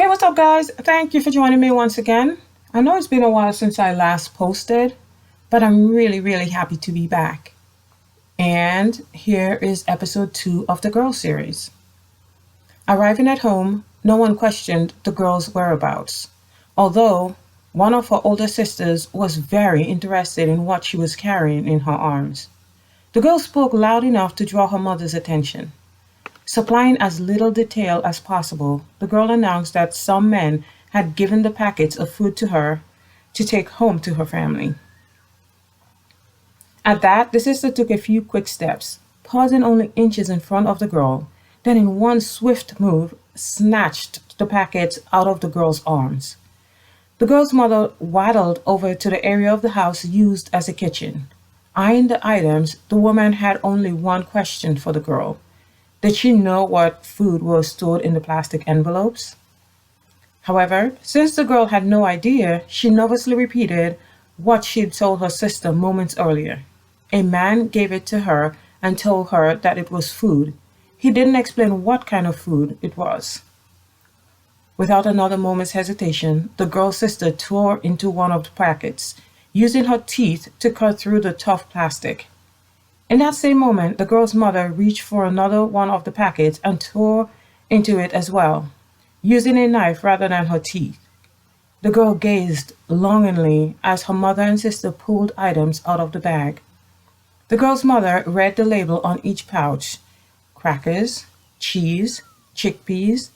Hey, what's up, guys? Thank you for joining me once again. I know it's been a while since I last posted, but I'm really happy to be back. And here is episode 2 of the Girl series. Arriving at home, no one questioned the girl's whereabouts, although one of her older sisters was very interested in what she was carrying in her arms. The girl spoke loud enough to draw her mother's attention. Supplying as little detail as possible, the girl announced that some men had given the packets of food to her to take home to her family. At that, the sister took a few quick steps, pausing only inches in front of the girl, then in one swift move, snatched the packets out of the girl's arms. The girl's mother waddled over to the area of the house used as a kitchen. Eyeing the items, the woman had only one question for the girl. Did she know what food was stored in the plastic envelopes? However, since the girl had no idea, she nervously repeated what she'd told her sister moments earlier. A man gave it to her and told her that it was food. He didn't explain what kind of food it was. Without another moment's hesitation, the girl's sister tore into one of the packets, using her teeth to cut through the tough plastic. In that same moment, the girl's mother reached for another one of the packets and tore into it as well, using a knife rather than her teeth. The girl gazed longingly as her mother and sister pulled items out of the bag. The girl's mother read the label on each pouch: crackers, cheese, chickpeas,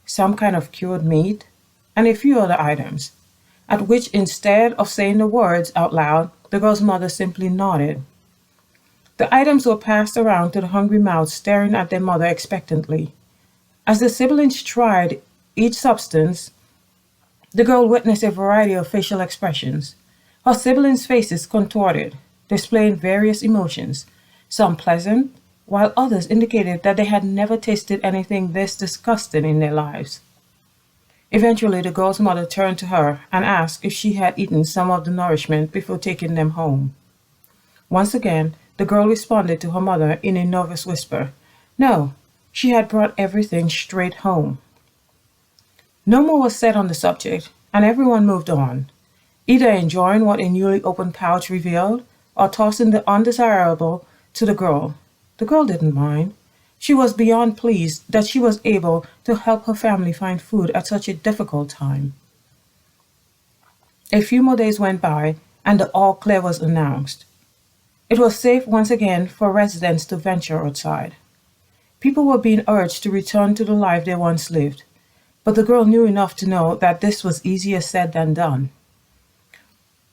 some kind of cured meat, and a few other items, at which instead of saying the words out loud, the girl's mother simply nodded. The items were passed around to the hungry mouths staring at their mother expectantly. As the siblings tried each substance, the girl witnessed a variety of facial expressions. Her siblings' faces contorted, displaying various emotions, some pleasant, while others indicated that they had never tasted anything this disgusting in their lives. Eventually, the girl's mother turned to her and asked if she had eaten some of the nourishment before taking them home. Once again, the girl responded to her mother in a nervous whisper. No, she had brought everything straight home. No more was said on the subject, and everyone moved on, either enjoying what a newly opened pouch revealed or tossing the undesirable to the girl. The girl didn't mind. She was beyond pleased that she was able to help her family find food at such a difficult time. A few more days went by, and the all clear was announced. It was safe once again for residents to venture outside. People were being urged to return to the life they once lived, but the girl knew enough to know that this was easier said than done.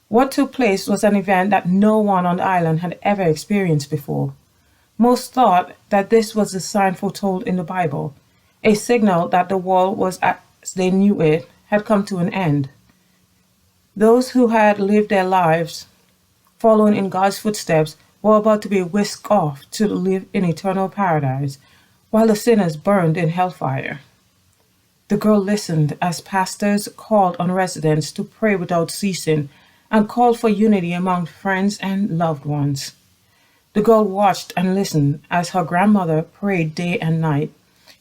What took place was an event that no one on the island had ever experienced before. Most thought that this was the sign foretold in the Bible, a signal that the world was, as they knew it, had come to an end. Those who had lived their lives following in God's footsteps were about to be whisked off to live in eternal paradise, while the sinners burned in hellfire. The girl listened as pastors called on residents to pray without ceasing and called for unity among friends and loved ones. The girl watched and listened as her grandmother prayed day and night,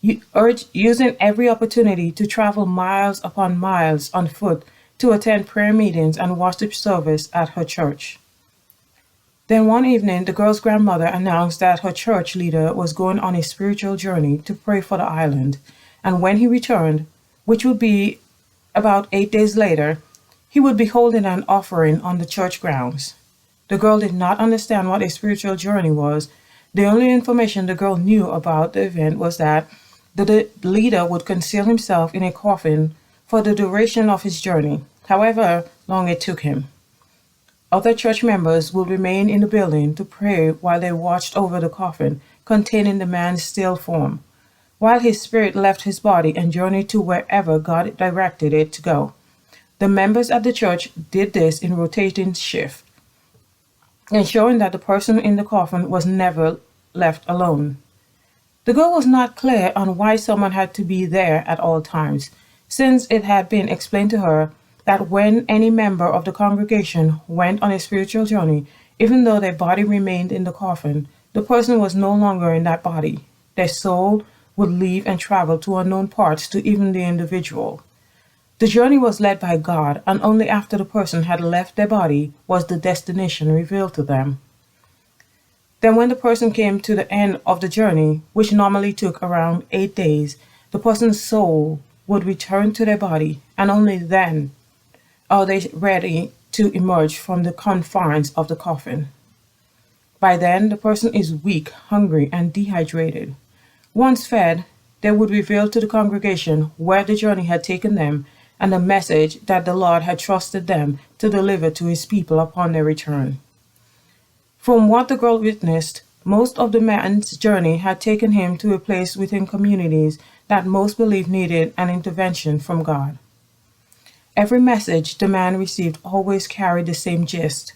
using every opportunity to travel miles upon miles on foot to attend prayer meetings and worship service at her church. Then one evening, the girl's grandmother announced that her church leader was going on a spiritual journey to pray for the island, and when he returned, which would be about 8 days later, he would be holding an offering on the church grounds. The girl did not understand what a spiritual journey was. The only information the girl knew about the event was that the leader would conceal himself in a coffin for the duration of his journey, however long it took him. Other church members would remain in the building to pray while they watched over the coffin containing the man's still form, while his spirit left his body and journeyed to wherever God directed it to go. The members at the church did this in rotating shift, ensuring that the person in the coffin was never left alone. The girl was not clear on why someone had to be there at all times, since it had been explained to her that when any member of the congregation went on a spiritual journey, even though their body remained in the coffin, the person was no longer in that body. Their soul would leave and travel to unknown parts to even the individual. The journey was led by God, and only after the person had left their body was the destination revealed to them. Then, when the person came to the end of the journey, which normally took around 8 days, the person's soul would return to their body, and only then are they ready to emerge from the confines of the coffin. By then, the person is weak, hungry, and dehydrated. Once fed, they would reveal to the congregation where the journey had taken them and the message that the Lord had trusted them to deliver to his people upon their return. From what the girl witnessed, most of the man's journey had taken him to a place within communities that most believed needed an intervention from God. Every message the man received always carried the same gist.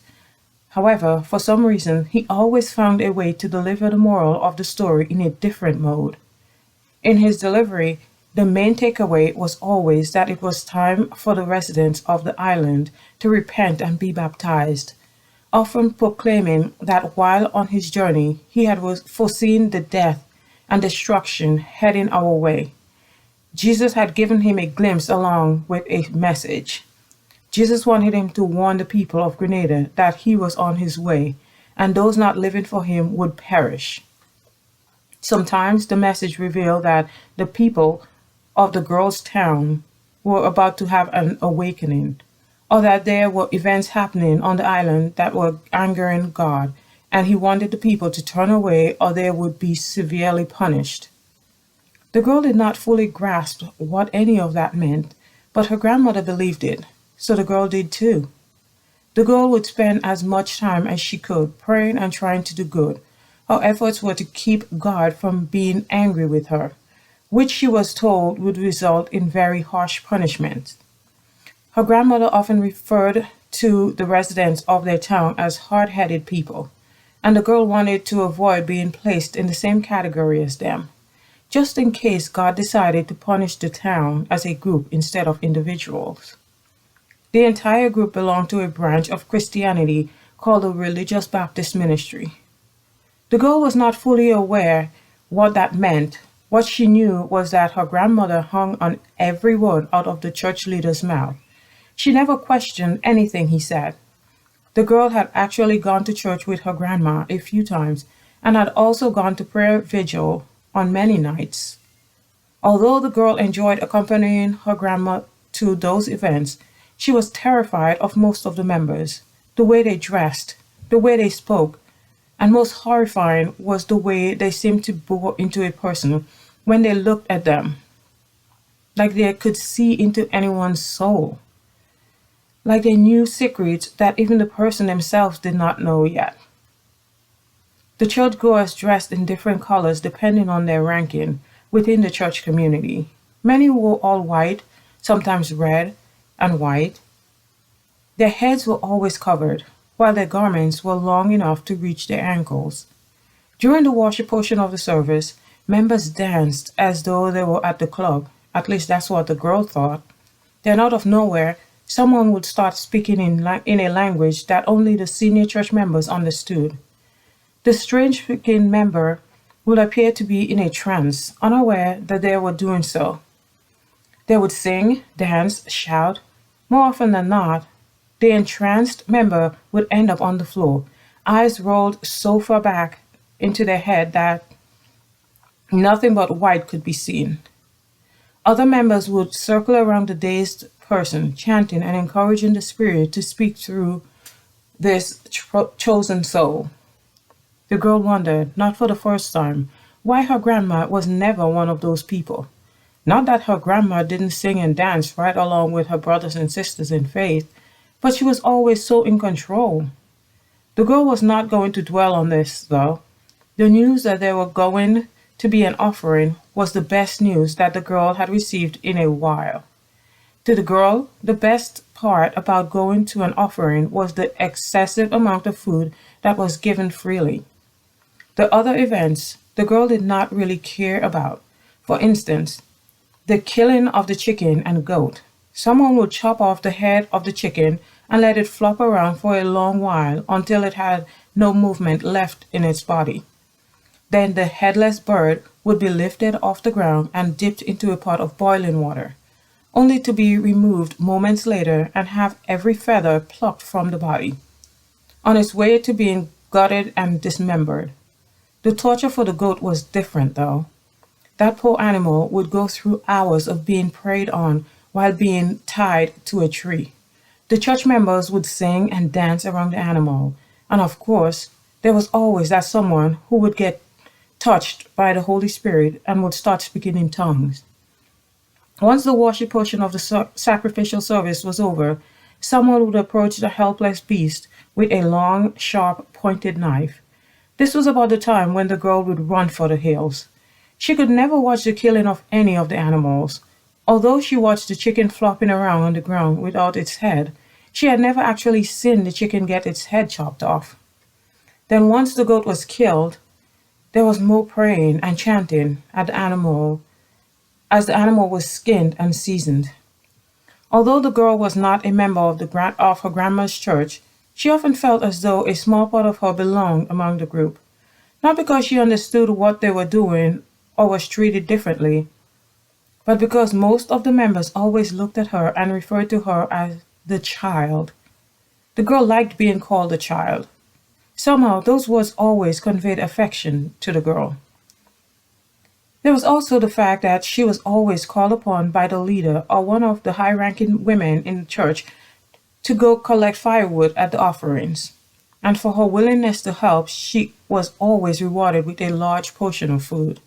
However, for some reason, he always found a way to deliver the moral of the story in a different mode. In his delivery, the main takeaway was always that it was time for the residents of the island to repent and be baptized, often proclaiming that while on his journey, he had foreseen the death and destruction heading our way. Jesus had given him a glimpse along with a message. Jesus wanted him to warn the people of Grenada that he was on his way, and those not living for him would perish. Sometimes the message revealed that the people of the girl's town were about to have an awakening, or that there were events happening on the island that were angering God, and he wanted the people to turn away or they would be severely punished. The girl did not fully grasp what any of that meant, but her grandmother believed it, so the girl did too. The girl would spend as much time as she could praying and trying to do good. Her efforts were to keep God from being angry with her, which she was told would result in very harsh punishment. Her grandmother often referred to the residents of their town as hard-headed people, and the girl wanted to avoid being placed in the same category as them, just in case God decided to punish the town as a group instead of individuals. The entire group belonged to a branch of Christianity called the Religious Baptist Ministry. The girl was not fully aware what that meant. What she knew was that her grandmother hung on every word out of the church leader's mouth. She never questioned anything he said. The girl had actually gone to church with her grandma a few times and had also gone to prayer vigil on many nights. Although the girl enjoyed accompanying her grandma to those events, she was terrified of most of the members, the way they dressed, the way they spoke, and most horrifying was the way they seemed to bore into a person when they looked at them, like they could see into anyone's soul, like they knew secrets that even the person themselves did not know yet. The churchgoers dressed in different colors depending on their ranking within the church community. Many wore all white, sometimes red and white. Their heads were always covered, while their garments were long enough to reach their ankles. During the worship portion of the service, members danced as though they were at the club. At least that's what the girl thought. Then out of nowhere, someone would start speaking in a language that only the senior church members understood. The strange-looking member would appear to be in a trance, unaware that they were doing so. They would sing, dance, shout. More often than not, the entranced member would end up on the floor, eyes rolled so far back into their head that nothing but white could be seen. Other members would circle around the dazed person, chanting and encouraging the spirit to speak through this chosen soul. The girl wondered, not for the first time, why her grandma was never one of those people. Not that her grandma didn't sing and dance right along with her brothers and sisters in faith, but she was always so in control. The girl was not going to dwell on this, though. The news that there were going to be an offering was the best news that the girl had received in a while. To the girl, the best part about going to an offering was the excessive amount of food that was given freely. The other events the girl did not really care about. For instance, the killing of the chicken and goat. Someone would chop off the head of the chicken and let it flop around for a long while until it had no movement left in its body. Then the headless bird would be lifted off the ground and dipped into a pot of boiling water. only to be removed moments later and have every feather plucked from the body, on its way to being gutted and dismembered. The torture for the goat was different, though. That poor animal would go through hours of being preyed on while being tied to a tree. The church members would sing and dance around the animal, and of course, there was always that someone who would get touched by the Holy Spirit and would start speaking in tongues. Once the worship portion of the sacrificial service was over, someone would approach the helpless beast with a long, sharp, pointed knife. This was about the time when the girl would run for the hills. She could never watch the killing of any of the animals. Although she watched the chicken flopping around on the ground without its head, she had never actually seen the chicken get its head chopped off. Then once the goat was killed, there was more praying and chanting at the animal as the animal was skinned and seasoned. Although the girl was not a member of her grandma's church, she often felt as though a small part of her belonged among the group, not because she understood what they were doing or was treated differently, but because most of the members always looked at her and referred to her as the child. The girl liked being called a child. Somehow, those words always conveyed affection to the girl. There was also the fact that she was always called upon by the leader or one of the high-ranking women in the church to go collect firewood at the offerings. And for her willingness to help, she was always rewarded with a large portion of food.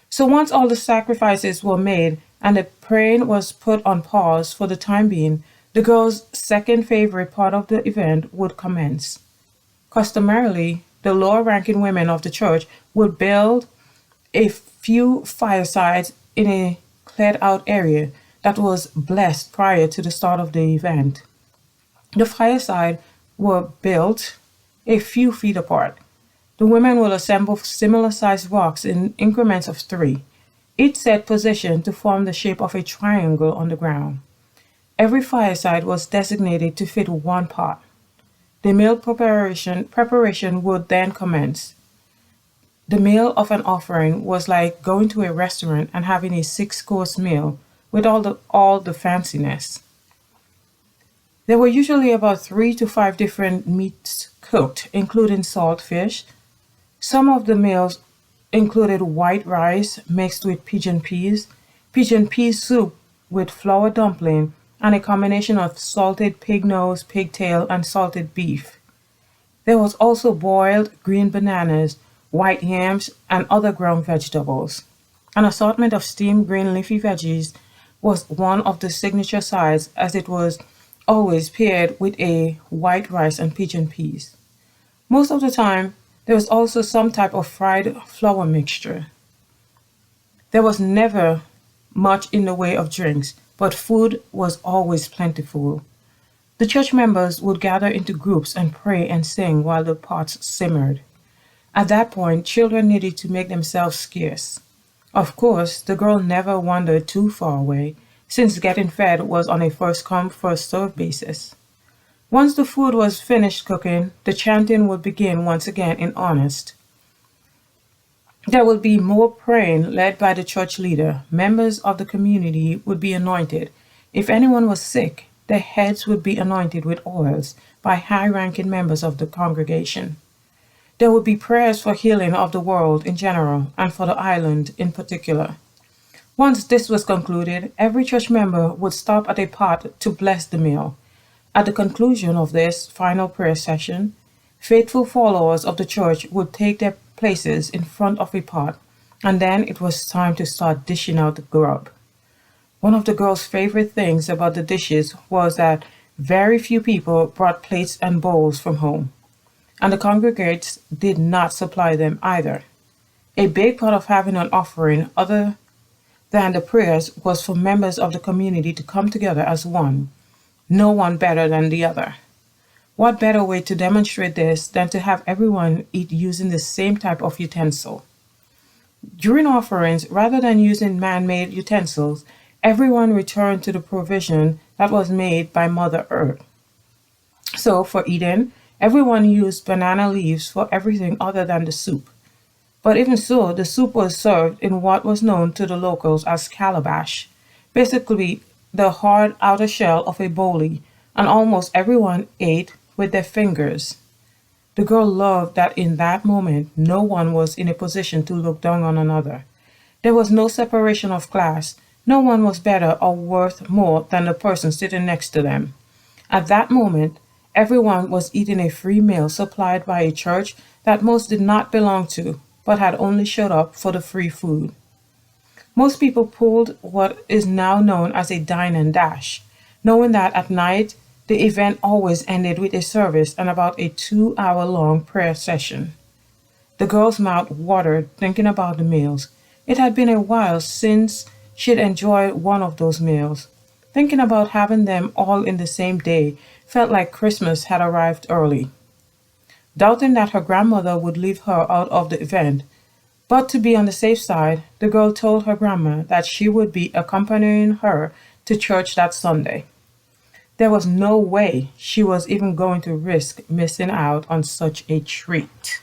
So once all the sacrifices were made and the praying was put on pause for the time being, the girl's second favorite part of the event would commence. Customarily, the lower-ranking women of the church would build a few firesides in a cleared-out area that was blessed prior to the start of the event. The firesides were built a few feet apart. The women will assemble similar-sized rocks in increments of 3, each set positioned to form the shape of a triangle on the ground. Every fireside was designated to fit one pot. The meal preparation would then commence. The meal of an offering was like going to a restaurant and having a 6-course meal with all the fanciness. There were usually about 3 to 5 different meats cooked, including salt fish. Some of the meals included white rice mixed with pigeon pea soup with flour dumpling, and a combination of salted pig nose, pigtail, and salted beef. There was also boiled green bananas, white yams, and other ground vegetables. An assortment of steamed green leafy veggies was one of the signature sides, as it was always paired with a white rice and pigeon peas. Most of the time, there was also some type of fried flour mixture. There was never much in the way of drinks, but food was always plentiful. The church members would gather into groups and pray and sing while the pots simmered. At that point, children needed to make themselves scarce. Of course, the girl never wandered too far away, since getting fed was on a first-come, first-served basis. Once the food was finished cooking, the chanting would begin once again in earnest. There would be more praying led by the church leader. Members of the community would be anointed. If anyone was sick, their heads would be anointed with oils by high-ranking members of the congregation. There would be prayers for healing of the world in general and for the island in particular. Once this was concluded, every church member would stop at a pot to bless the meal. At the conclusion of this final prayer session, faithful followers of the church would take their places in front of a pot, and then it was time to start dishing out the grub. One of the girls' favorite things about the dishes was that very few people brought plates and bowls from home, and the congregates did not supply them either. A big part of having an offering other than the prayers was for members of the community to come together as one, no one better than the other. What better way to demonstrate this than to have everyone eat using the same type of utensil? During offerings, rather than using man-made utensils, everyone returned to the provision that was made by Mother Earth. So for eating, everyone used banana leaves for everything other than the soup. But even so, the soup was served in what was known to the locals as calabash, basically the hard outer shell of a bolie, and almost everyone ate with their fingers. The girl loved that in that moment no one was in a position to look down on another. There was no separation of class. No one was better or worth more than the person sitting next to them. At that moment, everyone was eating a free meal supplied by a church that most did not belong to, but had only showed up for the free food. Most people pulled what is now known as a dine and dash, knowing that at night the event always ended with a service and about a 2 hour long prayer session. The girl's mouth watered thinking about the meals. It had been a while since she'd enjoyed one of those meals. Thinking about having them all in the same day felt like Christmas had arrived early. Doubting that her grandmother would leave her out of the event, but to be on the safe side, the girl told her grandma that she would be accompanying her to church that Sunday. There was no way she was even going to risk missing out on such a treat.